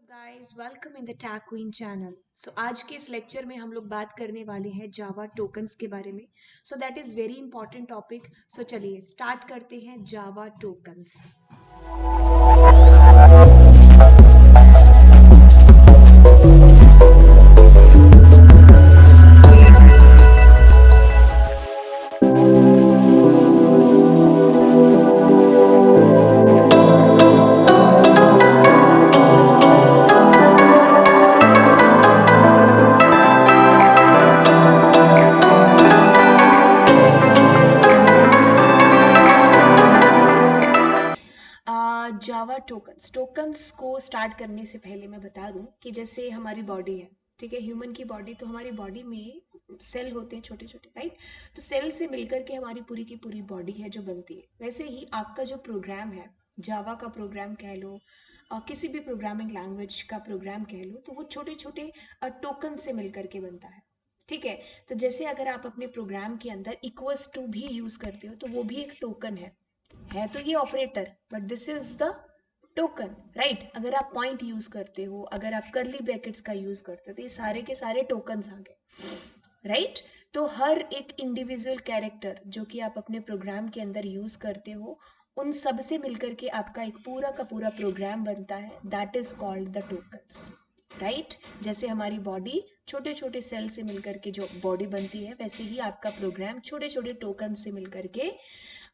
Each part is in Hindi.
Guys welcome in the tag queen channel. आज के इस लेक्चर में हम लोग बात करने वाले हैं जावा टोकन्स के बारे में। That is very important topic. चलिए स्टार्ट करते हैं जावा टोकन्स। जावा टोकन्स को स्टार्ट करने से पहले मैं बता दूं कि जैसे हमारी बॉडी है, ठीक है, ह्यूमन की बॉडी, तो हमारी बॉडी में सेल होते हैं छोटे छोटे, राइट। तो सेल से मिलकर के हमारी पूरी की पूरी बॉडी है जो बनती है। वैसे ही आपका जो प्रोग्राम है, जावा का प्रोग्राम कह लो, किसी भी प्रोग्रामिंग लैंग्वेज का प्रोग्राम कह लो, तो वो छोटे छोटे टोकन से मिलकर के बनता है, ठीक है। तो जैसे अगर आप अपने प्रोग्राम के अंदर इक्वल्स टू भी यूज करते हो तो वो भी एक टोकन है तो ये operator, but this is the token, right. अगर आप पॉइंट यूज करते हो, अगर आप करली ब्रैकेट्स का यूज करते हो, तो ये सारे के सारे टोकन्स आ गए, राइट। तो हर एक इंडिविजुअल कैरेक्टर जो कि आप अपने प्रोग्राम के अंदर यूज करते हो, उन सब से मिलकर के आपका एक पूरा का पूरा प्रोग्राम बनता है, that is called the tokens, right. जैसे हमारी बॉडी छोटे छोटे सेल से मिलकर के जो बॉडी बनती है, वैसे ही आपका प्रोग्राम छोटे छोटे टोकन से मिलकर के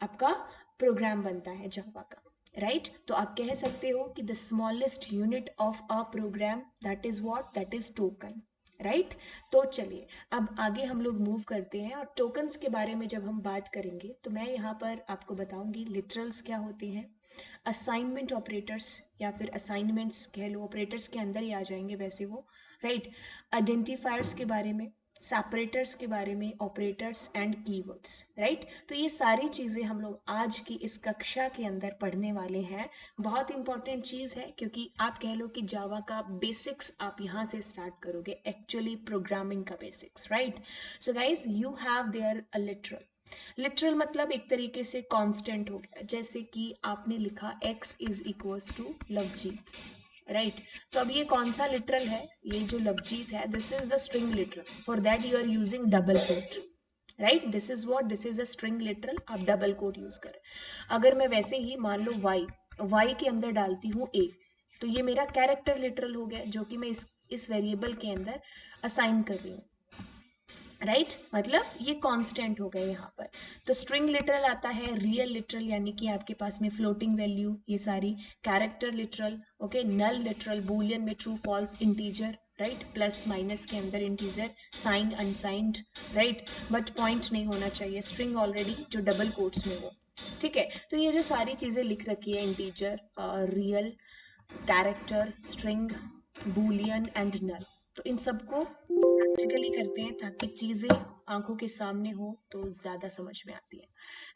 आपका प्रोग्राम बनता है जावा का, राइट। तो आप कह सकते हो कि the smallest unit of a program, that is what, that is token, right. तो चलिए अब आगे हम लोग मूव करते हैं, और टोकन्स के बारे में जब हम बात करेंगे तो मैं यहाँ पर आपको बताऊंगी लिटरल्स क्या होते हैं, असाइनमेंट ऑपरेटर्स या फिर असाइनमेंट्स कह लो, ऑपरेटर्स के अंदर ही आ जाएंगे वैसे वो, राइट। आइडेंटिफायर्स के बारे में, सेपरेटर्स के बारे में, ऑपरेटर्स एंड कीवर्ड्स, राइट। तो ये सारी चीज़ें हम लोग आज की इस कक्षा के अंदर पढ़ने वाले हैं। बहुत इंपॉर्टेंट चीज़ है, क्योंकि आप कह लो कि जावा का बेसिक्स आप यहाँ से स्टार्ट करोगे, एक्चुअली प्रोग्रामिंग का basics, right. So guys you have there a literal मतलब एक तरीके से कांस्टेंट हो गया, जैसे कि आपने लिखा x is equals to Lovejeet, right. तो अब ये कौन सा लिटरल है, ये जो लवजीत है, this is the string literal, for that you are using double quote, right. This is what, this is a string literal, आप डबल कोट यूज करें। अगर मैं वैसे ही मान लो y के अंदर डालती हूँ a, तो ये मेरा कैरेक्टर लिटरल हो गया, जो कि मैं इस वेरिएबल के अंदर असाइन कर रही हूँ, राइट मतलब ये कांस्टेंट हो गए यहाँ पर। तो स्ट्रिंग लिटरल आता है, रियल लिटरल यानी कि आपके पास में फ्लोटिंग वैल्यू, ये सारी, character literal, okay, null literal, boolean में true false, integer, right, plus minus के अंदर integer, sign unsigned, right, but point नहीं होना चाहिए, स्ट्रिंग ऑलरेडी जो डबल कोट्स में हो, ठीक है। तो ये जो सारी चीजें लिख रखी है, integer, real, character, string, boolean and null, तो इन सबको प्रैक्टिकली करते हैं ताकि चीजें आंखों के सामने हो तो ज्यादा समझ में आती है,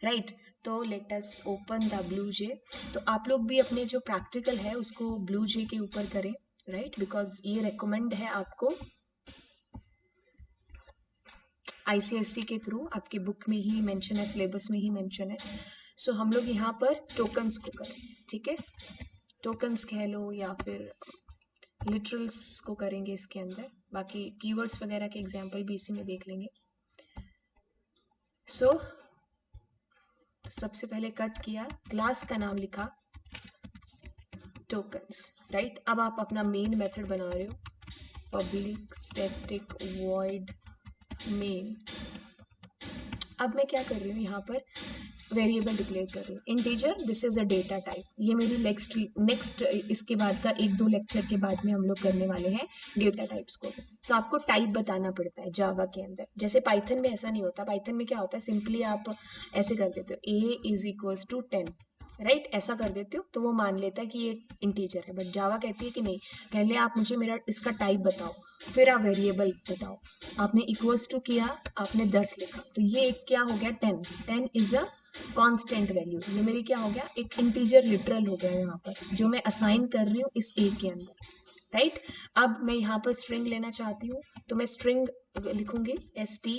राइट। तो let us open the BlueJ. तो आप लोग भी अपने जो प्रैक्टिकल है उसको ब्लू जे के ऊपर करें, राइट, बिकॉज ये रेकमेंड है आपको आईसीएससी के थ्रू, आपके बुक में ही मेंशन है, सिलेबस में ही मेंशन है। सो हम लोग यहाँ पर टोकन्स को करें, ठीक है, टोकन्स कह लो या फिर लिटरल्स को करेंगे इसके अंदर, बाकी कीवर्ड्स वगैरह के एग्जाम्पल भी इसी में देख लेंगे। सो सबसे पहले कट किया, क्लास का नाम लिखा टोकन्स, राइट। अब आप अपना मेन मेथड बना रहे हो, पब्लिक स्टैटिक वॉइड मेन। अब मैं क्या कर रही हूँ, यहाँ पर वेरिएबल डिक्लेयर कर रही हूँ, integer, this is a data type. ये मेरी नेक्स्ट इसके बाद का एक दो लेक्चर के बाद में हम लोग करने वाले हैं डेटा टाइप्स को। तो आपको टाइप बताना पड़ता है जावा के अंदर, जैसे पाइथन में ऐसा नहीं होता। पाइथन में क्या होता है, सिंपली आप ऐसे कर देते हो, a is equals to 10, right, ऐसा कर देते हो तो वो मान लेता है कि ये इंटीजर है। बट जावा कहती है कि नहीं, पहले आप मुझे मेरा इसका टाइप बताओ, फिर आप वेरिएबल बताओ। आपने इक्वल्स टू किया, आपने 10 लिखा, तो ये एक क्या हो गया, 10 इज अ कांस्टेंट वैल्यू, ये मेरी क्या हो गया, एक इंटीजर लिटरल हो गया यहाँ पर, जो मैं असाइन कर रही हूँ इस ए के अंदर, राइट। अब मैं यहाँ पर स्ट्रिंग लेना चाहती हूँ, तो मैं स्ट्रिंग लिखूंगी ST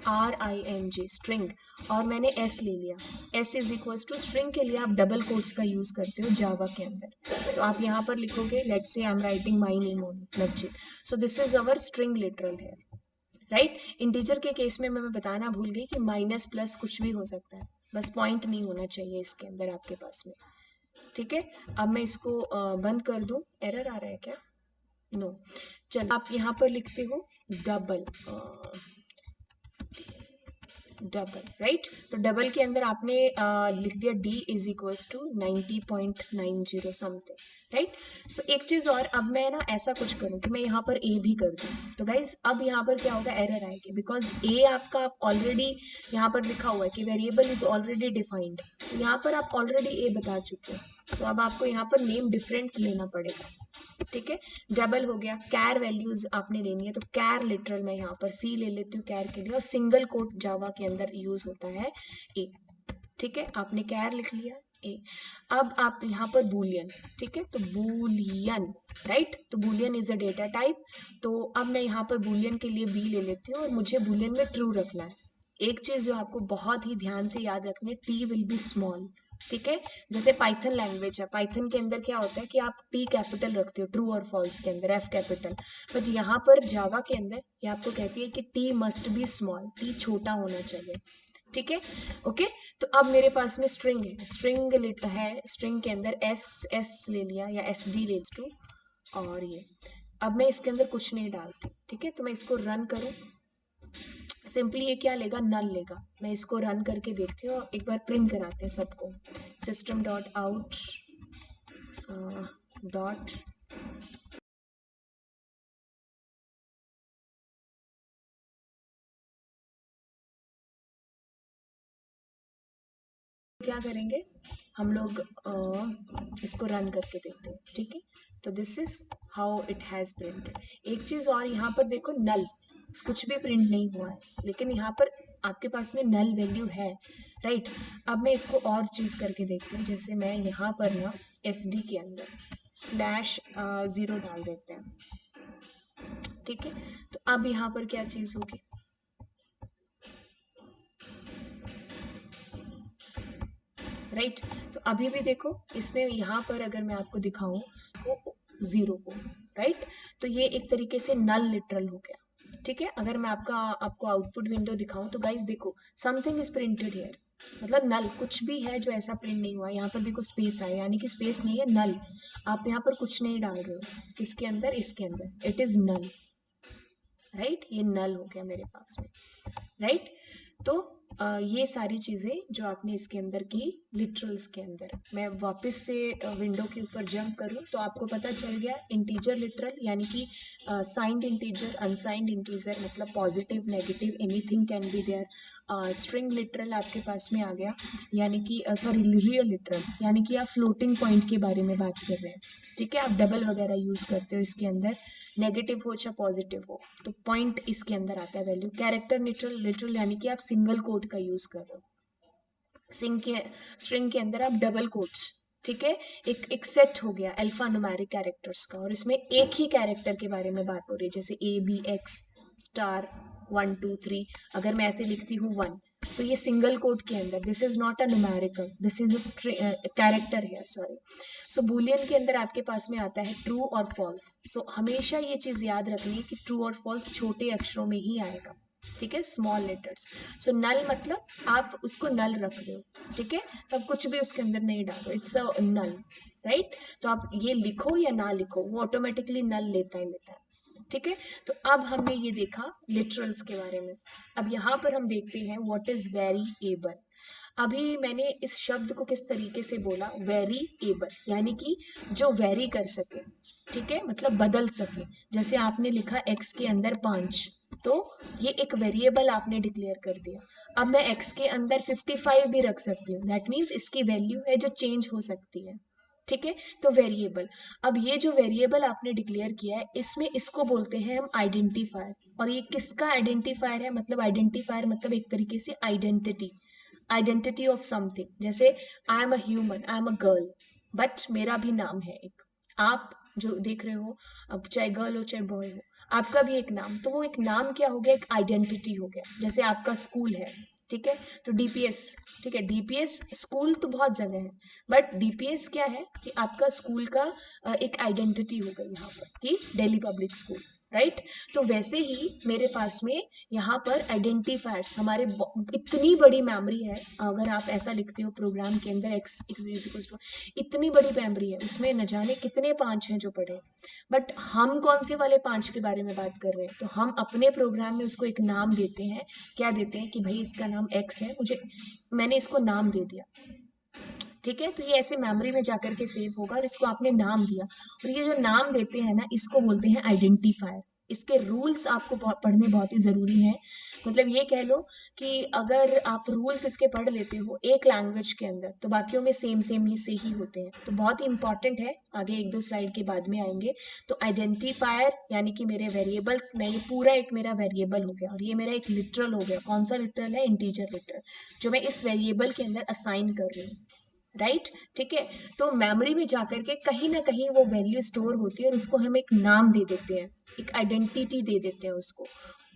STRING स्ट्रिंग, और मैंने S ले लिया, S is equal to string के लिए आप डबल कोट्स का यूज करते हो जावा के अंदर। तो आप यहाँ पर लिखोगे let's say I am writing my name only Lajjit, so this is our string literal है, राइट। इंटीजर के केस में मैं बताना भूल गई कि माइनस प्लस कुछ भी हो सकता है, बस पॉइंट नहीं होना चाहिए इसके अंदर आपके पास में, ठीक है। अब मैं इसको बंद कर दूं, एरर आ रहा है क्या? नो। चलो आप यहाँ पर लिखते हो डबल, डबल, राइट। तो डबल के अंदर आपने लिख दिया d is equals to 90.90 something, right. So एक चीज और, अब मैं ना ऐसा कुछ करूँ कि मैं यहाँ पर a भी कर दूँ, तो गाइज अब यहाँ पर क्या होगा, एरर आएगी, बिकॉज a आपका ऑलरेडी यहाँ पर लिखा हुआ है कि वेरिएबल इज ऑलरेडी डिफाइंड, तो यहाँ पर आप ऑलरेडी a बता चुके हो, तो अब आपको यहाँ पर नेम डिफरेंट लेना पड़ेगा, ठीक है। डबल हो गया, कैर वैल्यूज आपने लेनी है, तो कैर लिटरल मैं यहाँ पर सी ले लेती हूँ कैर के लिए, और सिंगल कोट जावा के अंदर यूज होता है ए, ठीक है। आपने कैर लिख लिया ए। अब आप यहाँ पर बूलियन, ठीक है, तो बूलियन, राइट, तो Boolean is a data type, तो अब मैं यहाँ पर बूलियन के लिए बी ले लेती हूँ, और मुझे बूलियन में ट्रू रखना है। एक चीज जो आपको बहुत ही ध्यान से याद रखनी है, टी विल बी स्मॉल, ठीक है। जैसे पाइथन लैंग्वेज है, पाइथन के अंदर क्या होता है कि आप टी कैपिटल रखते हो ट्रू और फॉल्स के अंदर, एफ कैपिटल, बट यहाँ पर जावा के अंदर ये आपको कहती है कि T must be small, T छोटा होना चाहिए, ठीक है, ओके। तो अब मेरे पास में स्ट्रिंग है, स्ट्रिंग लिट है, स्ट्रिंग के अंदर एस ले लिया या एस डी ले टू, और ये अब मैं इसके अंदर कुछ नहीं डालती, ठीक है। तो मैं इसको रन करूँ, सिंपली ये क्या लेगा, नल लेगा। मैं इसको रन करके देखती हूँ, एक बार प्रिंट कराते हैं सबको, सिस्टम डॉट आउट डॉट, क्या करेंगे हम लोग, इसको रन करके देखते हैं, ठीक है। तो this is how it has printed. एक चीज और, यहाँ पर देखो नल कुछ भी प्रिंट नहीं हुआ है, लेकिन यहाँ पर आपके पास में नल वैल्यू है, राइट। अब मैं इसको और चीज करके देखती हूँ, जैसे मैं यहाँ पर ना एस डी के अंदर स्लैश 0 डाल देते हैं, ठीक है। तो अब यहाँ पर क्या चीज होगी, राइट। तो अभी भी देखो इसने यहाँ पर अगर मैं आपको दिखाऊं तो 0 को, राइट, तो ये एक तरीके से नल लिटरल हो गया, ठीक है। अगर मैं आपको आउटपुट विंडो दिखाऊं तो गाइस देखो समथिंग इज प्रिंटेड हियर, मतलब नल कुछ भी है जो ऐसा प्रिंट नहीं हुआ। यहाँ पर देखो स्पेस है, यानी कि स्पेस नहीं है, नल। आप यहाँ पर कुछ नहीं डाल रहे हो, इसके अंदर इट इज नल, राइट, ये नल हो गया मेरे पास में, राइट। तो ये सारी चीज़ें जो आपने इसके अंदर की लिटरल्स के अंदर, मैं वापस से विंडो के ऊपर जंप करूं तो आपको पता चल गया इंटीजर लिटरल यानी कि साइंड इंटीजर, अनसाइंड इंटीजर, मतलब positive negative anything can be there. String literal आपके पास में आ गया, यानी कि सॉरी रियल लिटरल, यानी कि आप फ्लोटिंग पॉइंट के बारे में बात कर रहे हैं, ठीक है। आप डबल वगैरह यूज़ करते हो इसके अंदर, नेगेटिव हो चाहे पॉजिटिव हो, तो पॉइंट इसके अंदर आता है वैल्यू। कैरेक्टर लिटरल, लिटरल यानी कि आप सिंगल कोट का यूज कर रहे हो, स्ट्रिंग के अंदर आप डबल कोट्स, ठीक है। एक सेट हो गया अल्फा न्यूमेरिक कैरेक्टर्स का, और इसमें एक ही कैरेक्टर के बारे में बात हो रही है, जैसे ए बी एक्स स्टार 1 2 3, अगर मैं ऐसे लिखती हूँ 1, तो ये सिंगल कोट के अंदर, this is not a numerical, this is a character है, सॉरी। सो बूलियन के अंदर आपके पास में आता है ट्रू और फॉल्स। सो हमेशा ये चीज याद रखनी है कि ट्रू और फॉल्स छोटे अक्षरों में ही आएगा, ठीक है, स्मॉल लेटर्स। सो नल मतलब आप उसको नल रख रहे हो, ठीक है, तब कुछ भी उसके अंदर नहीं डालो, इट्स अ नल, राइट। तो आप ये लिखो या ना लिखो, वो ऑटोमेटिकली नल लेता है, ठीक है। तो अब हमने ये देखा लिटरल्स के बारे में। अब यहाँ पर हम देखते हैं व्हाट इज वेरिएबल। अभी मैंने इस शब्द को किस तरीके से बोला, वेरिएबल, यानी कि जो वेरी कर सके, ठीक है, मतलब बदल सके। जैसे आपने लिखा x के अंदर 5, तो ये एक वेरिएबल आपने डिक्लेयर कर दिया। अब मैं x के अंदर 55 भी रख सकती हूँ, दैट मीन्स इसकी वैल्यू है जो चेंज हो सकती है, ठीक है। तो वेरिएबल, अब ये जो वेरिएबल आपने डिक्लेयर किया है, इसमें इसको बोलते हैं हम आइडेंटिफायर। और ये किसका आइडेंटिफायर है, मतलब आइडेंटिफायर मतलब एक तरीके से आइडेंटिटी, आइडेंटिटी ऑफ समथिंग। जैसे I am a human, I am a girl, but मेरा भी नाम है एक, आप जो देख रहे हो, अब चाहे गर्ल हो चाहे बॉय हो, आपका भी एक नाम, तो वो एक नाम क्या हो गया, एक आइडेंटिटी हो गया। जैसे आपका स्कूल है, ठीक है, तो डीपीएस, ठीक है, डीपीएस स्कूल तो बहुत जगह है, बट डीपीएस क्या है कि आपका स्कूल का एक आइडेंटिटी हो गई यहाँ पर कि दिल्ली पब्लिक स्कूल, राइट। तो वैसे ही मेरे पास में यहाँ पर आइडेंटिफायर्स, हमारे इतनी बड़ी मेमोरी है, अगर आप ऐसा लिखते हो प्रोग्राम के अंदर एक्स एक्स इतनी बड़ी मेमोरी है, उसमें न जाने कितने 5 हैं जो पढ़े, बट हम कौन से वाले 5 के बारे में बात कर रहे हैं, तो हम अपने प्रोग्राम में उसको एक नाम देते हैं। क्या देते हैं कि भाई इसका नाम एक्स है, मैंने इसको नाम दे दिया, ठीक है, तो ये ऐसे मेमोरी में जाकर के सेव होगा और इसको आपने नाम दिया। और ये जो नाम देते हैं ना, इसको बोलते हैं आइडेंटिफायर। इसके रूल्स आपको पढ़ने बहुत ही ज़रूरी हैं। मतलब ये कह लो कि अगर आप रूल्स इसके पढ़ लेते हो एक लैंग्वेज के अंदर, तो बाकियों में सेम सेम ही से ही होते हैं, तो बहुत ही इंपॉर्टेंट है। आगे 1-2 स्लाइड के बाद में आएंगे। तो आइडेंटिफायर यानी कि मेरे वेरिएबल्स में ये पूरा एक मेरा वेरिएबल हो गया, और ये मेरा एक लिटरल हो गया। कौन सा लिटरल है? इंटीजर लिटरल, जो मैं इस वेरिएबल के अंदर असाइन कर रही हूँ, राइट, ठीक है। तो मेमोरी में जाकर के कहीं ना कहीं वो वैल्यू स्टोर होती है और उसको हम एक नाम दे देते हैं, एक आइडेंटिटी दे देते हैं उसको।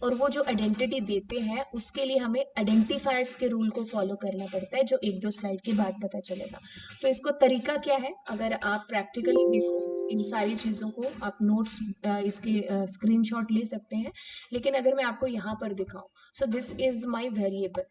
और वो जो आइडेंटिटी देते हैं उसके लिए हमें आइडेंटिफायर्स के रूल को फॉलो करना पड़ता है, जो 1-2 स्लाइड के बाद पता चलेगा। तो इसको तरीका क्या है, अगर आप प्रैक्टिकली देखो इन सारी चीज़ों को, आप नोट्स इसके स्क्रीनशॉट ले सकते हैं। लेकिन अगर मैं आपको यहाँ पर दिखाऊं, सो दिस इज माई वेरिएबल।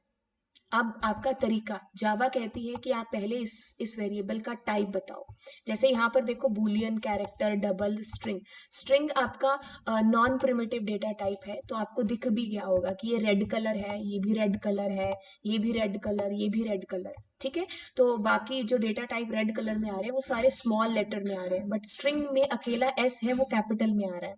अब आपका तरीका, जावा कहती है कि आप पहले इस वेरिएबल का टाइप बताओ। जैसे यहाँ पर देखो, Boolean, character, double, string. String आपका नॉन प्रिमिटिव डेटा टाइप है, तो आपको दिख भी गया होगा कि ये रेड कलर है, ये भी रेड कलर है, ये भी रेड कलर, ये भी रेड कलर, ठीक है। तो बाकी जो डेटा टाइप रेड कलर में आ रहे हैं वो सारे स्मॉल लेटर में आ रहे हैं, बट स्ट्रिंग में अकेला एस है, वो कैपिटल में आ रहा है।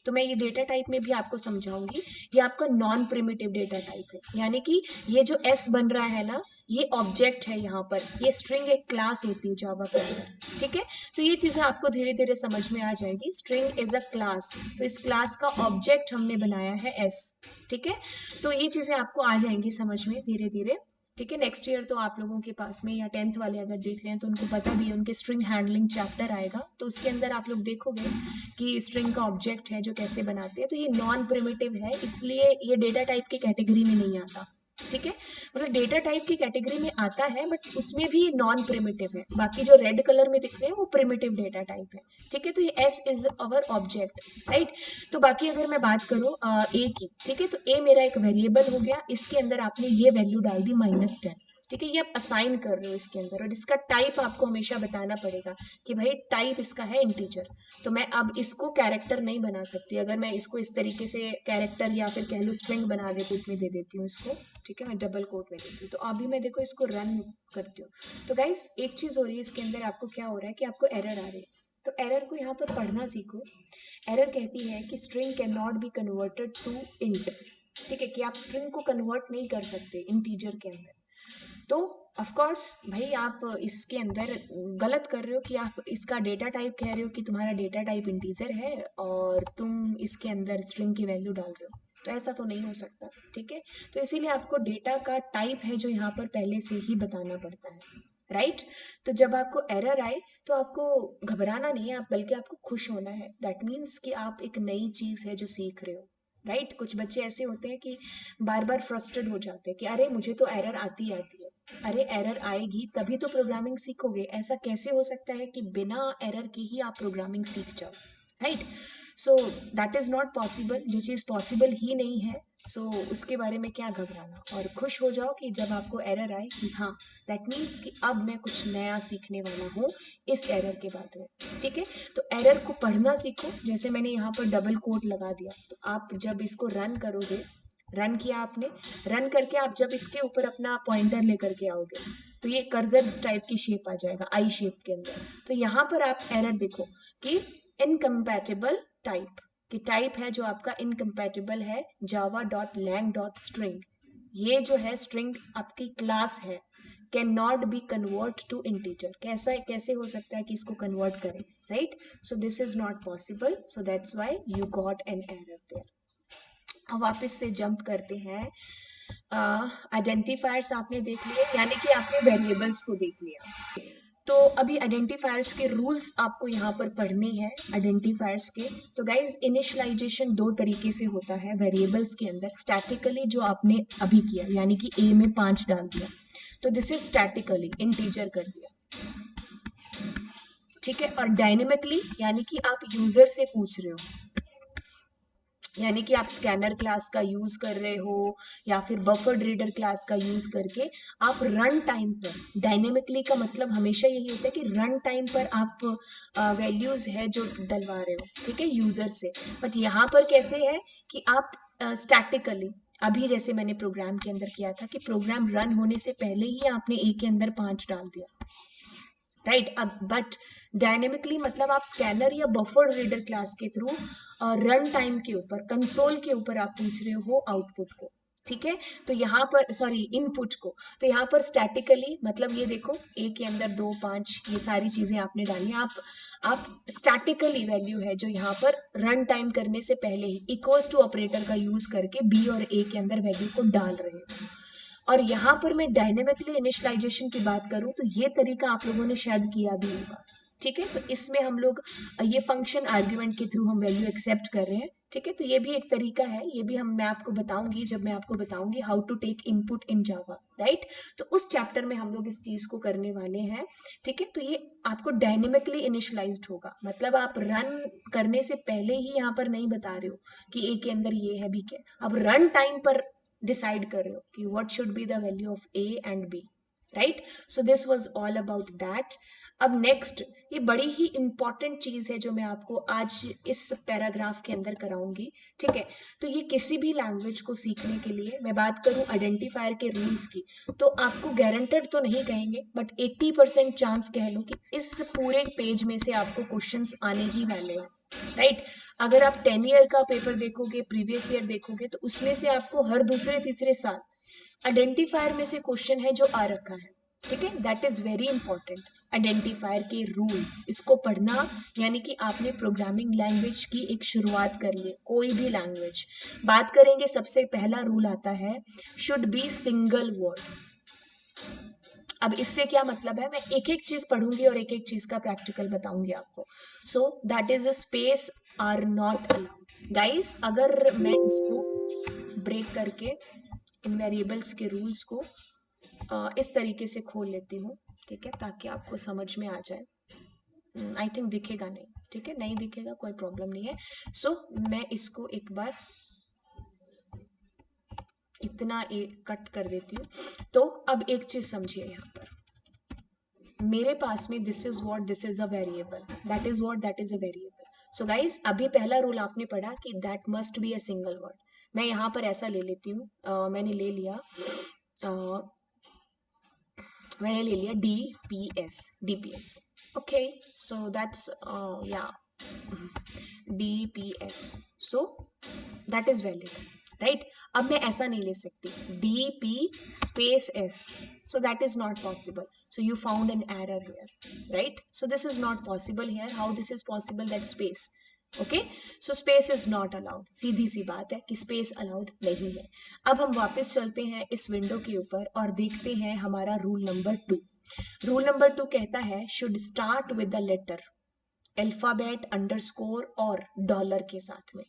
तो मैं ये डेटा टाइप में भी आपको समझाऊंगी। ये आपका नॉन प्रिमिटिव डेटा टाइप है, यानी कि ये जो एस बन रहा है ना, ये ऑब्जेक्ट है यहाँ पर। ये स्ट्रिंग एक क्लास होती है जावा के अंदर, ठीक है। तो ये चीज़ें आपको धीरे धीरे समझ में आ जाएगी। स्ट्रिंग इज अ क्लास, तो इस क्लास का ऑब्जेक्ट हमने बनाया है एस, ठीक है। तो ये चीज़ें आपको आ जाएंगी समझ में धीरे धीरे, ठीक है। नेक्स्ट ईयर तो आप लोगों के पास में, या 10th वाले अगर देख रहे हैं तो उनको पता भी है, उनके स्ट्रिंग हैंडलिंग चैप्टर आएगा, तो उसके अंदर आप लोग देखोगे कि स्ट्रिंग का ऑब्जेक्ट है जो कैसे बनाते हैं। तो ये नॉन प्रिमिटिव है, इसलिए ये डेटा टाइप की कैटेगरी में नहीं आता, ठीक है। मतलब डेटा टाइप की कैटेगरी में आता है, बट उसमें भी नॉन प्रिमिटिव है। बाकी जो रेड कलर में दिख रहे हैं वो प्रिमिटिव डेटा टाइप है, ठीक है। तो ये S is our object, right. तो बाकी अगर मैं बात करूँ ए की, ठीक है, तो ए मेरा एक वेरिएबल हो गया, इसके अंदर आपने ये वैल्यू डाल दी -10, ठीक है। ये आप असाइन कर रहे हो इसके अंदर, और इसका टाइप आपको हमेशा बताना पड़ेगा कि भाई टाइप इसका है इंटीजर। तो मैं अब इसको कैरेक्टर नहीं बना सकती, अगर मैं इसको इस तरीके से कैरेक्टर या फिर कह लो स्ट्रिंग बना दे, कोट में दे देती हूँ इसको, ठीक है, मैं डबल कोट में देती हूँ। तो अभी मैं देखो इसको रन करती हूँ, तो गाइस एक चीज़ हो रही है इसके अंदर, आपको क्या हो रहा है कि आपको एरर आ रही है। तो एरर को यहाँ पर पढ़ना सीखो। एरर कहती है कि string can not be converted to int, ठीक है, कि आप स्ट्रिंग को कन्वर्ट नहीं कर सकते इंटीजर के अंदर। तो ऑफ कोर्स भाई आप इसके अंदर गलत कर रहे हो कि आप इसका डेटा टाइप कह रहे हो कि तुम्हारा डेटा टाइप इंटीजर है और तुम इसके अंदर स्ट्रिंग की वैल्यू डाल रहे हो, तो ऐसा तो नहीं हो सकता, ठीक है। तो इसीलिए आपको डेटा का टाइप है जो यहाँ पर पहले से ही बताना पड़ता है, राइट। तो जब आपको एरर आए तो आपको घबराना नहीं है, आप बल्कि आपको खुश होना है। दैट मीन्स कि आप एक नई चीज़ है जो सीख रहे हो, राइट। कुछ बच्चे ऐसे होते हैं कि बार बार फ्रस्ट्रेट हो जाते हैं कि अरे मुझे तो एरर आती आती है। अरे एरर आएगी तभी तो प्रोग्रामिंग सीखोगे, ऐसा कैसे हो सकता है कि बिना एरर के ही आप प्रोग्रामिंग सीख जाओ, right. So that is not possible, जो चीज़ पॉसिबल ही नहीं है, सो उसके बारे में क्या घबराना। और खुश हो जाओ कि जब आपको एरर आए कि हाँ दैट मीन्स कि अब मैं कुछ नया सीखने वाला हूँ इस एरर के बाद में, ठीक है। तो एरर को पढ़ना सीखो, जैसे मैंने यहाँ पर डबल कोट लगा दिया, तो आप जब इसको रन करोगे, रन किया आपने, रन करके आप जब इसके ऊपर अपना पॉइंटर लेकर के आओगे तो ये कर्सर टाइप की शेप आ जाएगा, आई शेप के अंदर। तो यहाँ पर आप एरर देखो कि इनकम्पैटिबल टाइप, कि टाइप है जो आपका इनकम्पैटिबल है java.lang.string। ये जो है स्ट्रिंग आपकी क्लास है, can not be convert to integer. कैसे हो सकता है कि इसको कन्वर्ट करें, right. So this is not possible, so that's why you got an error there. अब वापस से जंप करते हैं। आइडेंटिफायर्स आपने देख लिए, यानी कि आपने वेरिएबल्स को देख लिया। तो अभी आइडेंटिफायर्स के रूल्स आपको यहाँ पर पढ़ने हैं आइडेंटिफायर्स के। तो गाइज इनिशियलाइजेशन दो तरीके से होता है वेरिएबल्स के अंदर। स्टैटिकली जो आपने अभी किया यानी कि ए में 5 डाल दिया, तो दिस इज स्टैटिकली इंटीजर कर दिया, ठीक है। और डायनेमिकली यानी कि आप यूजर से पूछ रहे हो, यानी कि आप स्कैनर क्लास का यूज कर रहे हो या फिर बफर्ड रीडर क्लास का यूज करके आप रन टाइम पर, डायनेमिकली का मतलब हमेशा यही होता है कि रन टाइम पर आप वैल्यूज है जो डलवा रहे हो, ठीक है, यूजर से। बट यहाँ पर कैसे है कि आप स्टैटिकली अभी जैसे मैंने प्रोग्राम के अंदर किया था कि प्रोग्राम रन होने से पहले ही आपने ए के अंदर 5 डाल दिया, राइट। अब बट डायनेमिकली मतलब आप स्कैनर या बफर्ड रीडर क्लास के थ्रू रन टाइम के ऊपर, कंसोल के ऊपर आप पूछ रहे हो आउटपुट को, ठीक है। तो यहाँ पर सॉरी इनपुट को, तो यहाँ पर स्टैटिकली मतलब ये देखो ए के अंदर 2 5 ये सारी चीजें आपने डाली, आप स्टैटिकली वैल्यू है जो यहाँ पर रन टाइम करने से पहले ही इक्वल्स टू ऑपरेटर का यूज करके बी और ए के अंदर वैल्यू को डाल रहे हो। और यहाँ पर मैं डायनेमिकली इनिशियलाइजेशन की बात करूँ तो ये तरीका आप लोगों ने शायद किया भी होगा, ठीक है। तो इसमें हम लोग ये फंक्शन आर्ग्यूमेंट के थ्रू हम वैल्यू एक्सेप्ट कर रहे हैं, ठीक है। तो ये भी एक तरीका है, ये भी मैं आपको बताऊंगी जब मैं आपको बताऊंगी how to take input in Java, right. तो उस चैप्टर में हम लोग इस चीज को करने वाले हैं, ठीक है। तो ये आपको डायनेमिकली इनिशियलाइज्ड होगा, मतलब आप रन करने से पहले ही यहाँ पर नहीं बता रहे हो कि ए के अंदर ये है बी के, अब रन टाइम पर डिसाइड कर रहे हो कि what should be the value of A and B, right. So this was all about that. अब नेक्स्ट ये बड़ी ही इंपॉर्टेंट चीज है जो मैं आपको आज इस पैराग्राफ के अंदर कराऊंगी, ठीक है। तो ये किसी भी लैंग्वेज को सीखने के लिए, मैं बात करूं आइडेंटिफायर के रूल्स की, तो आपको गारंटेड तो नहीं कहेंगे बट 80% चांस कह लो कि इस पूरे पेज में से आपको क्वेश्चंस आने ही वाले हैं, राइट। अगर आप 10 ईयर का पेपर देखोगे, प्रीवियस ईयर देखोगे, तो उसमें से आपको हर दूसरे तीसरे साल आइडेंटिफायर में से क्वेश्चन है जो आ रखा है, ठीक है। That is very important. Identifier के रूल्स इसको पढ़ना यानी कि आपने प्रोग्रामिंग लैंग्वेज की एक शुरुआत कर ली, कोई भी लैंग्वेज बात करेंगे। सबसे पहला रूल आता है शुड बी सिंगल वर्ड। अब इससे क्या मतलब है, मैं एक एक चीज पढ़ूंगी और एक एक चीज का प्रैक्टिकल बताऊंगी आपको। So that is a space are not allowed guys. अगर मैं इसको ब्रेक करके इन वेरिएबल्स के रूल्स को इस तरीके से खोल लेती हूँ, ठीक है, ताकि आपको समझ में आ जाए। आई थिंक दिखेगा नहीं, ठीक है, नहीं दिखेगा कोई प्रॉब्लम नहीं है। सो मैं इसको एक बार इतना कट कर देती हूँ। तो अब एक चीज समझिए, यहाँ पर मेरे पास में this is what, this is a variable, that is what, that is a variable. So guys अभी पहला रूल आपने पढ़ा कि that must be a single word. मैं यहाँ पर ऐसा ले लेती हूँ, मैंने ले लिया DPS, okay, so that's DPS, so that is valid, right। अब मैं ऐसा नहीं ले सकती DP space S, so that is not possible, so you found an error here, right। So this is not possible here, how this is possible, that space, okay. So space is not allowed, सीधी सी बात है कि स्पेस अलाउड नहीं है। अब हम वापस चलते हैं इस विंडो के ऊपर और देखते हैं हमारा रूल नंबर 2। रूल नंबर 2 कहता है should start with the letter alphabet underscore और डॉलर के साथ में।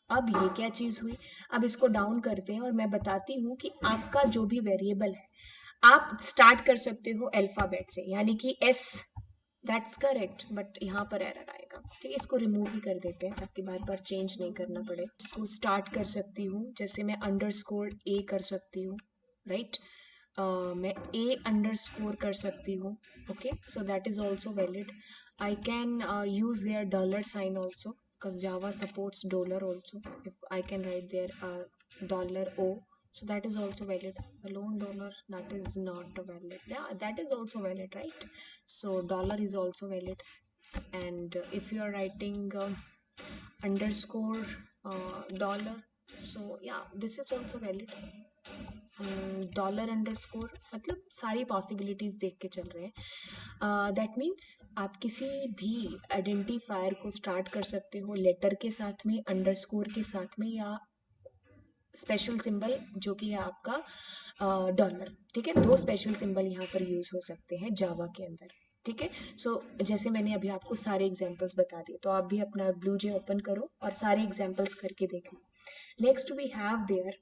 अब ये क्या चीज हुई, अब इसको डाउन करते हैं और मैं बताती हूँ कि आपका जो भी वेरिएबल है आप स्टार्ट कर सकते हो अल्फाबेट से, यानी कि एस, दैट्स करेक्ट, बट यहाँ पर एरर आएगा, ठीक है। इसको रिमूव ही कर देते हैं ताकि बार बार चेंज नहीं करना पड़े। इसको स्टार्ट कर सकती हूँ, जैसे मैं अंडरस्कोर ए कर सकती हूँ, राइट। मैं ए अंडरस्कोर कर सकती हूँ, okay, so that is also valid. I can use there dollar sign also because Java supports dollar also. If I can write there $O, so that is also valid. Alone dollar, that is not valid. Yeah, that is also valid, right? So dollar is also valid. And if you are writing underscore dollar, so yeah, this is also valid. Dollar underscore, मतलब सारी पॉसिबिलिटीज देख के चल रहे हैं। दैट मीन्स आप किसी भी आइडेंटिफायर को स्टार्ट कर सकते हो लेटर के साथ में, अंडरस्कोर के साथ में, या स्पेशल सिंबल जो कि है आपका डॉलर, ठीक है। दो स्पेशल सिंबल यहाँ पर यूज हो सकते हैं जावा के अंदर, ठीक है। सो जैसे मैंने अभी आपको सारे एग्जांपल्स बता दिए, तो आप भी अपना ब्लू जे ओपन करो और सारे एग्जांपल्स करके देखो। Next we have there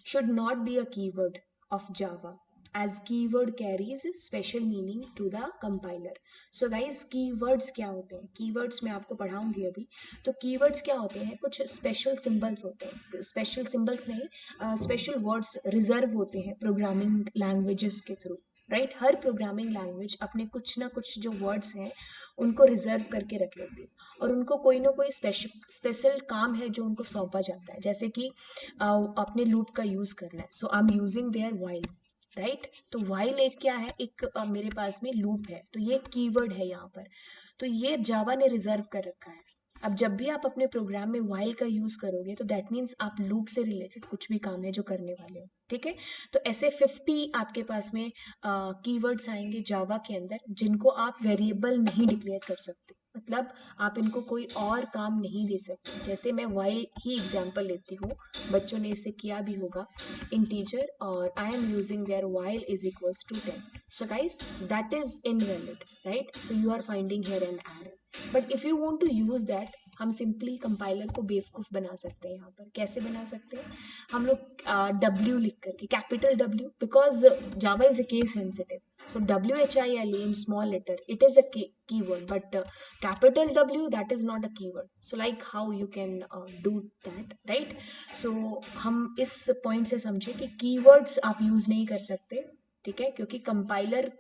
should not be a keyword of Java, as keyword carries special meaning to the compiler. So guys, keywords क्या होते हैं? Keywords मैं आपको पढ़ाऊंगी अभी। तो keywords क्या होते हैं? कुछ special symbols होते हैं, special symbols नहीं, special words reserve होते हैं programming languages के थ्रू, राइट। हर प्रोग्रामिंग लैंग्वेज अपने कुछ ना कुछ जो वर्ड्स हैं उनको रिजर्व करके रख लेती है, और उनको कोई ना कोई स्पेशल काम है जो उनको सौंपा जाता है। जैसे कि अपने लूप का यूज करना है, so I am using there while, right. तो वाइल एक क्या है, एक मेरे पास में लूप है, तो ये कीवर्ड है यहाँ पर। तो ये जावा ने रिजर्व कर रखा है। अब जब भी आप अपने प्रोग्राम में वाइल का यूज करोगे तो दैट मीन्स आप लूप से रिलेटेड कुछ भी काम है जो करने वाले हो, ठीक है। तो ऐसे 50 आपके पास में कीवर्ड्स आएंगे जावा के अंदर, जिनको आप वेरिएबल नहीं डिक्लेयर कर सकते, मतलब आप इनको कोई और काम नहीं दे सकते। जैसे मैं वाइल ही एग्जांपल लेती हूँ, बच्चों ने इसे किया भी होगा, इंटीजर और I am using there while is equals to 10। So guys that is invalid, right. So you are finding here an error, but if you want to use that, हम सिंपली कंपाइलर को बेवकूफ बना सकते हैं। यहाँ पर कैसे बना सकते हैं हम लोग? W लिख करके, capital W, because Java is a case sensitive, so WHILE in small letter, it is a keyword, but capital W, that is not a keyword. So like how you can do that, right? So हम इस पॉइंट से समझे कि कीवर्ड्स आप यूज नहीं कर सकते, ठीक है, क्योंकि कंपाइलर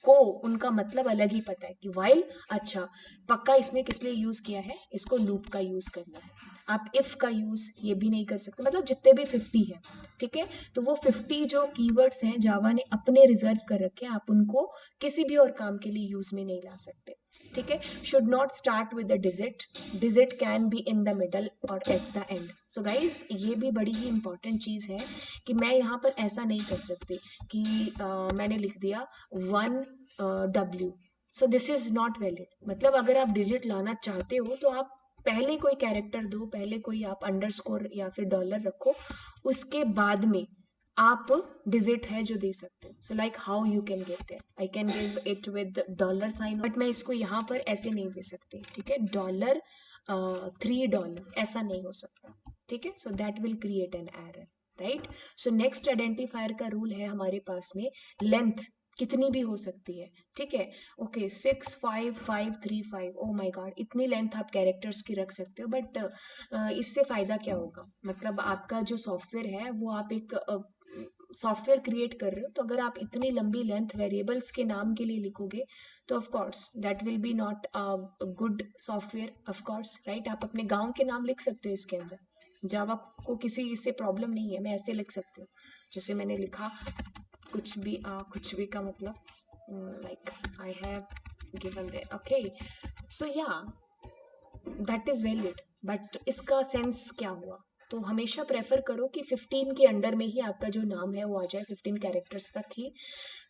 को उनका मतलब अलग ही पता है कि वाइल, अच्छा पक्का इसने किस लिए यूज किया है, इसको लूप का यूज करना है। आप इफ का यूज ये भी नहीं कर सकते, मतलब जितने भी 50 है, ठीक है। तो वो 50 जो कीवर्ड्स हैं जावा ने अपने रिजर्व कर रखे हैं, आप उनको किसी भी और काम के लिए यूज में नहीं ला सकते, ठीक है। Should not start with the digit, digit can be in the middle और at the end. So guys ये भी बड़ी ही इंपॉर्टेंट चीज है कि मैं यहाँ पर ऐसा नहीं कर सकती कि मैंने लिख दिया 1W, so this is not valid. मतलब अगर आप डिजिट लाना चाहते हो तो आप पहले कोई कैरेक्टर दो, पहले कोई आप अंडरस्कोर या फिर डॉलर रखो, उसके बाद में आप डिजिट है जो दे सकते हो। So like how you can give that, I can give it with dollar sign, but मैं इसको यहाँ पर ऐसे नहीं दे सकती, ठीक है। डॉलर $3 ऐसा नहीं हो सकता, ठीक है। So that will create an error, right. So next identifier का रूल है हमारे पास में, लेंथ कितनी भी हो सकती है, ठीक है। ओके 65535, ओ माय गॉड, इतनी लेंथ आप कैरेक्टर्स की रख सकते हो, बट इससे फायदा क्या होगा? मतलब आपका जो सॉफ्टवेयर है वो आप एक सॉफ्टवेयर क्रिएट कर रहे हो, तो अगर आप इतनी लंबी लेंथ वेरिएबल्स के नाम के लिए लिखोगे तो of course that will be not a good software, of course, right. आप अपने गांव के नाम लिख सकते हो इसके अंदर, जावा को किसी इससे प्रॉब्लम नहीं है, मैं ऐसे लिख सकती हूँ जैसे मैंने लिखा कुछ भी का मतलब like I have given there, okay. So या दैट इज वैलिड, बट इसका सेंस क्या हुआ? तो हमेशा प्रेफर करो कि 15 के अंडर में ही आपका जो नाम है वो आ जाए, 15 कैरेक्टर्स तक ही।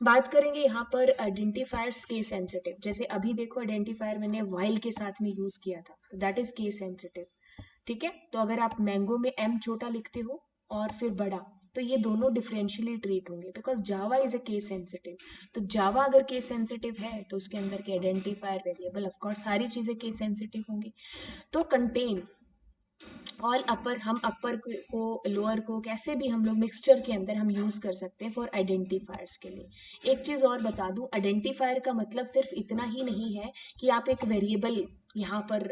बात करेंगे यहाँ पर आइडेंटिफायर्स केस सेंसिटिव। जैसे अभी देखो आइडेंटिफायर मैंने वाइल के साथ में यूज किया था, दैट इज केस सेंसिटिव, ठीक है। तो अगर आप मैंगो में एम छोटा लिखते हो और फिर बड़ा, तो ये दोनों डिफरेंशियली ट्रीट होंगे, because Java is a case sensitive. तो जावा अगर केस सेंसिटिव है तो उसके अंदर के आइडेंटिफायर, वेरिएबल, ऑफ कोर्स सारी चीजें केस सेंसिटिव होंगी। तो कंटेन ऑल अपर, हम अपर को लोअर को कैसे भी हम लोग मिक्सचर के अंदर हम यूज कर सकते हैं फॉर आइडेंटिफायर्स के लिए। एक चीज और बता दूं, आइडेंटिफायर का मतलब सिर्फ इतना ही नहीं है कि आप एक वेरिएबल यहाँ पर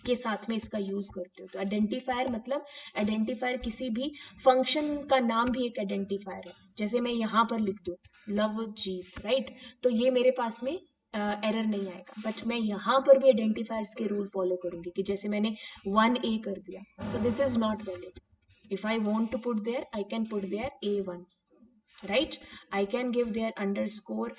के साथ में इसका यूज करते हो। तो आइडेंटिफायर मतलब आइडेंटिफायर किसी भी फंक्शन का नाम भी एक आइडेंटिफायर है। जैसे मैं यहाँ पर लिख दूं लव जीत, राइट, तो ये मेरे पास में एरर नहीं आएगा, बट मैं यहाँ पर भी आइडेंटिफायर्स के रूल फॉलो करूंगी कि जैसे मैंने 1A कर दिया, so this is not valid. If I want to put there, I can put there A1, right? I can give there underscore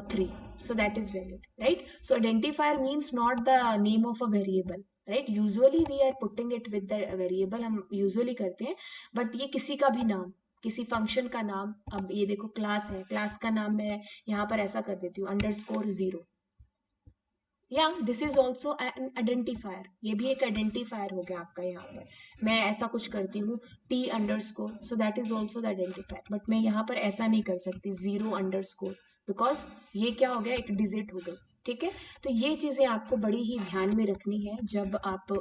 3, so that is valid, right? So identifier means not the name of a variable, right? Usually we are putting it with the variable, हम usually करते हैं, but ये किसी का भी नाम, किसी फंक्शन का नाम, अब ये देखो क्लास है, क्लास का नाम मैं यहाँ पर ऐसा कर देती हूँ _0, या this is also an identifier, ये भी एक आइडेंटिफायर हो गया आपका। यहाँ पर मैं ऐसा कुछ करती हूँ T_, so that is also the identifier, but मैं यहाँ पर ऐसा नहीं कर सकती 0_, बिकॉज ये क्या हो गया, एक डिजिट हो गई, ठीक है। तो ये चीज़ें आपको बड़ी ही ध्यान में रखनी है जब आप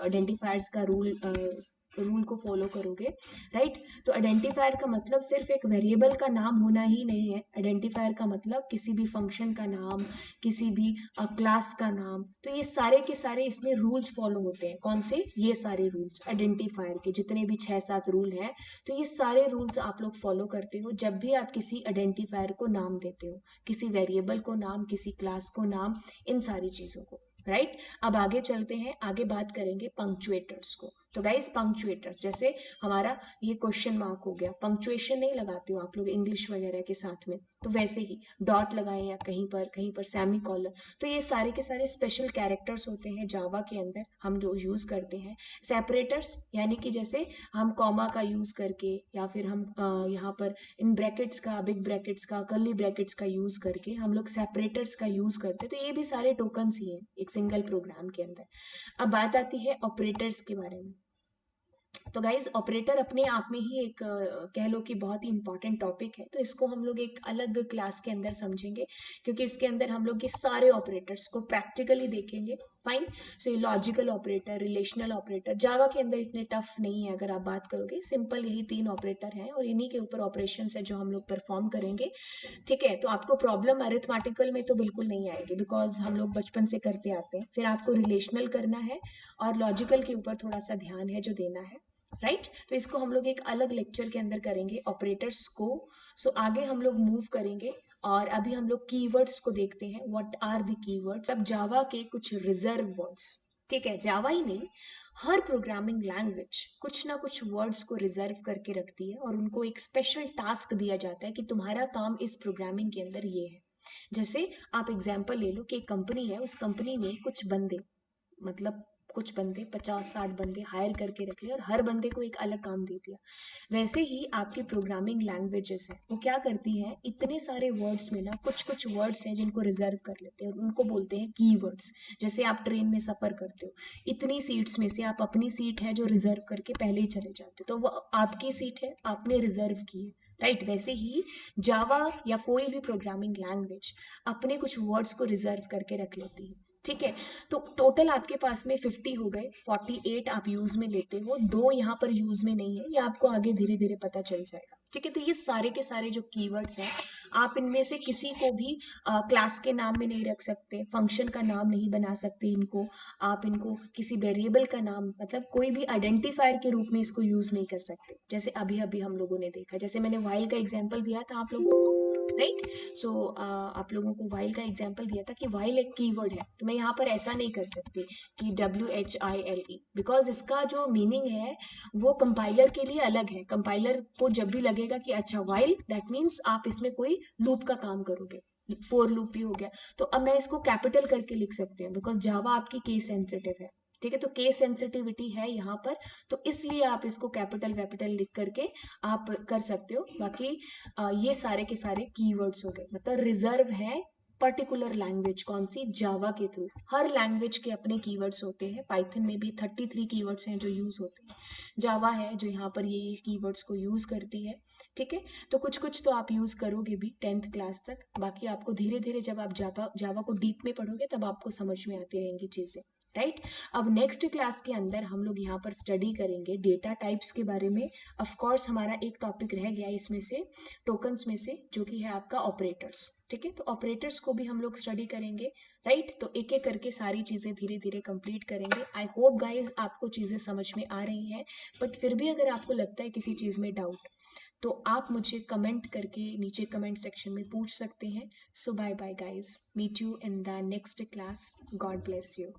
आइडेंटिफायर्स का रूल को फॉलो करोगे, राइट। तो आइडेंटिफायर का मतलब सिर्फ एक वेरिएबल का नाम होना ही नहीं है। आइडेंटिफायर का मतलब किसी भी फंक्शन का नाम, किसी भी क्लास का नाम, तो ये सारे के सारे इसमें रूल्स फॉलो होते हैं। कौन से? ये सारे रूल्स आइडेंटिफायर के जितने भी 6-7 रूल हैं, तो ये सारे रूल्स आप लोग फॉलो करते हो जब भी आप किसी आइडेंटिफायर को नाम देते हो, किसी वेरिएबल को नाम, किसी क्लास को नाम, इन सारी चीज़ों को, राइट। अब आगे चलते हैं, आगे बात करेंगे पंक्चुएटर्स को। तो गाइस पंक्चुएटर्स, जैसे हमारा ये क्वेश्चन मार्क हो गया, पंक्चुएशन नहीं लगाते हो आप लोग इंग्लिश वगैरह के साथ में, तो वैसे ही डॉट लगाएं या कहीं पर सेमी कॉलर, तो ये सारे के सारे स्पेशल कैरेक्टर्स होते हैं जावा के अंदर, हम जो यूज करते हैं। सेपरेटर्स यानी कि जैसे हम कॉमा का यूज करके, या फिर हम यहाँ पर इन ब्रैकेट्स का, बिग ब्रैकेट्स का, कर्ली ब्रैकेट्स का यूज करके हम लोग सेपरेटर्स का यूज करते हैं। तो ये भी सारे टोकन्स ही हैं एक सिंगल प्रोग्राम के अंदर। अब बात आती है ऑपरेटर्स के बारे में। तो गाइज ऑपरेटर अपने आप में ही एक कह लो कि बहुत ही इंपॉर्टेंट टॉपिक है, तो इसको हम लोग एक अलग क्लास के अंदर समझेंगे, क्योंकि इसके अंदर हम लोग ये सारे ऑपरेटर्स को प्रैक्टिकली देखेंगे। फाइन। सो ये लॉजिकल ऑपरेटर, रिलेशनल ऑपरेटर जावा के अंदर इतने टफ नहीं है, अगर आप बात करोगे सिंपल यही 3 ऑपरेटर हैं और इन्हीं के ऊपर ऑपरेशन है जो हम लोग परफॉर्म करेंगे, ठीक है। तो आपको प्रॉब्लम अरिथमेटिकल में तो बिल्कुल नहीं आएगी, बिकॉज हम लोग बचपन से करते आते हैं। फिर आपको रिलेशनल करना है और लॉजिकल के ऊपर थोड़ा सा ध्यान है जो देना है, राइट। तो इसको हम लोग एक अलग लेक्चर के अंदर करेंगे ऑपरेटर्स को। सो आगे हम लोग मूव करेंगे और अभी हम लोग कीवर्ड्स को देखते हैं, व्हाट आर द कीवर्ड्स। अब जावा के कुछ रिजर्व वर्ड्स, ठीक है, जावा ही नहीं, हर प्रोग्रामिंग लैंग्वेज कुछ ना कुछ वर्ड्स को रिजर्व करके रखती है और उनको एक स्पेशल टास्क दिया जाता है कि तुम्हारा काम इस प्रोग्रामिंग के अंदर ये है। जैसे आप एग्जाम्पल ले लो कि एक कंपनी है, उस कंपनी में कुछ बंदे, मतलब कुछ बंदे 50-60 बंदे हायर करके रख लिए और हर बंदे को एक अलग काम दे दिया। वैसे ही आपकी प्रोग्रामिंग लैंग्वेजेस है, वो क्या करती हैं, इतने सारे वर्ड्स में ना कुछ कुछ वर्ड्स हैं जिनको रिजर्व कर लेते हैं और उनको बोलते हैं कीवर्ड्स। जैसे आप ट्रेन में सफ़र करते हो, इतनी सीट्स में से आप अपनी सीट है जो रिजर्व करके पहले ही चले जाते हो, तो वो आपकी सीट है, आपने रिजर्व की है, राइट। वैसे ही जावा या कोई भी प्रोग्रामिंग लैंग्वेज अपने कुछ वर्ड्स को रिजर्व करके रख लेती है, ठीक है। तो टोटल आपके पास में 50 हो गए, 48 आप यूज में लेते हो, 2 यहाँ पर यूज में नहीं है, ये आपको आगे धीरे धीरे पता चल जाएगा, ठीक है। तो ये सारे के सारे जो कीवर्ड्स हैं, आप इनमें से किसी को भी क्लास के नाम में नहीं रख सकते, फंक्शन का नाम नहीं बना सकते इनको, आप इनको किसी वेरिएबल का नाम, मतलब कोई भी आइडेंटिफायर के रूप में इसको यूज नहीं कर सकते। जैसे अभी अभी हम लोगों ने देखा, जैसे मैंने वाइल का एग्जाम्पल दिया था आप लोगों को, राइट। सो आप लोगों को वाइल का एग्जाम्पल दिया था कि वाइल एक कीवर्ड है, तो मैं यहाँ पर ऐसा नहीं कर सकती कि WHILE, बिकॉज इसका जो मीनिंग है वो कंपाइलर के लिए अलग है। कंपाइलर को जब भी लगेगा कि अच्छा वाइल, दैट मीन्स आप इसमें कोई लूप का काम करोगे, फोर लूप भी हो गया, तो अब मैं इसको कैपिटल करके लिख सकती हूँ बिकॉज जावा आपकी केस सेंसिटिव है, ठीक है। तो केस सेंसिटिविटी है यहाँ पर, तो इसलिए आप इसको कैपिटल वैपिटल लिख करके आप कर सकते हो। बाकी ये सारे के सारे कीवर्ड्स हो गए, मतलब रिजर्व है पर्टिकुलर लैंग्वेज, कौन सी? जावा के थ्रू। हर लैंग्वेज के अपने कीवर्ड्स होते हैं, पाइथन में भी 33 कीवर्ड्स हैं जो यूज होते हैं, जावा है जो यहाँ पर ये कीवर्ड्स को यूज करती है, ठीक है। तो कुछ कुछ तो आप यूज करोगे भी 10th क्लास तक, बाकी आपको धीरे धीरे जब आप जावा को डीप में पढ़ोगे तब आपको समझ में आती रहेंगी चीजें, राइट। अब नेक्स्ट क्लास के अंदर हम लोग यहाँ पर स्टडी करेंगे डेटा टाइप्स के बारे में। ऑफ कोर्स हमारा एक टॉपिक रह गया इसमें से, टोकन्स में से, जो कि है आपका ऑपरेटर्स, ठीक है। तो ऑपरेटर्स को भी हम लोग स्टडी करेंगे, राइट। तो एक एक करके सारी चीज़ें धीरे धीरे कंप्लीट करेंगे। आई होप गाइज आपको चीज़ें समझ में आ रही हैं, बट फिर भी अगर आपको लगता है किसी चीज़ में डाउट, तो आप मुझे कमेंट करके नीचे कमेंट सेक्शन में पूछ सकते हैं। So bye bye guys, meet you in the next class, God bless you.